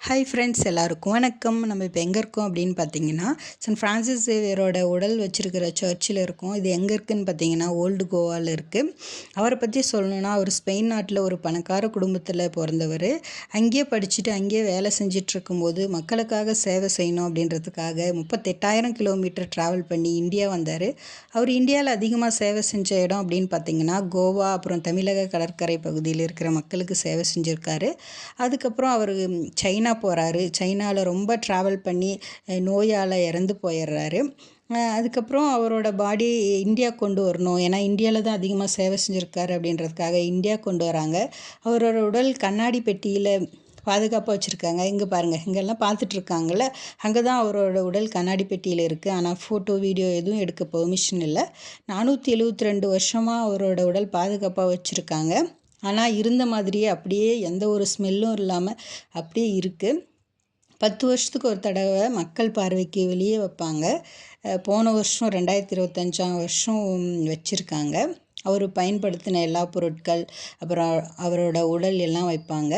Hi friends, எல்லாருக்கும் வணக்கம். நம்ம இப்போ எங்கே இருக்கோம் அப்படின்னு பார்த்தீங்கன்னா, சென்ட் ஃப்ரான்சிஸ் சேவியரோட உடல் வச்சிருக்கிற சர்ச்சில் இருக்கோம். இது எங்கே இருக்குதுன்னு பார்த்தீங்கன்னா, ஓல்டு கோவாவில் இருக்குது. அவரை பற்றி சொல்லணுன்னா, அவர் ஸ்பெயின் நாட்டில் ஒரு பணக்கார குடும்பத்தில் பிறந்தவர். அங்கேயே படிச்சுட்டு அங்கேயே வேலை செஞ்சுட்டு இருக்கும்போது மக்களுக்காக சேவை செய்யணும் அப்படின்றதுக்காக 38,000 கிலோமீட்டர் ட்ராவல் பண்ணி இந்தியா வந்தார். அவர் இந்தியாவில் அதிகமாக சேவை செஞ்ச இடம் அப்படின்னு பார்த்தீங்கன்னா, கோவா, அப்புறம் தமிழக கடற்கரை பகுதியில் இருக்கிற மக்களுக்கு சேவை செஞ்சுருக்காரு. அதுக்கப்புறம் அவர் சைனா போகிறாரு. சைனாவில் ரொம்ப ட்ராவல் பண்ணி நோயால் இறந்து போயிடுறாரு. அதுக்கப்புறம் அவரோட பாடி இந்தியா கொண்டு வரணும், ஏன்னா இந்தியாவில் தான் அதிகமாக சேவை செஞ்சுருக்காரு அப்படின்றதுக்காக இந்தியா கொண்டு வராங்க. அவரோட உடல் கண்ணாடி பெட்டியில் பாதுகாப்பாக வச்சுருக்காங்க. இங்கே பாருங்கள், இங்கெல்லாம் பார்த்துட்ருக்காங்கல்ல, அங்கே தான் அவரோட உடல் கண்ணாடி பெட்டியில் இருக்குது. ஆனால் ஃபோட்டோ வீடியோ எதுவும் எடுக்க பெர்மிஷன் இல்லை. 472 வருஷமாக அவரோட உடல் பாதுகாப்பாக வச்சுருக்காங்க. ஆனால் இருந்த மாதிரியே அப்படியே எந்த ஒரு ஸ்மெல்லும் இல்லாமல் அப்படியே இருக்குது. 10 வருஷத்துக்கு ஒரு தடவை மக்கள் பார்வைக்கு வெளியே வைப்பாங்க. போன வருஷம் 2025 வருஷம் வச்சுருக்காங்க. அவர் பயன்படுத்தின எல்லா பொருட்கள், அப்புறம் அவரோட உடல் எல்லாம் வைப்பாங்க.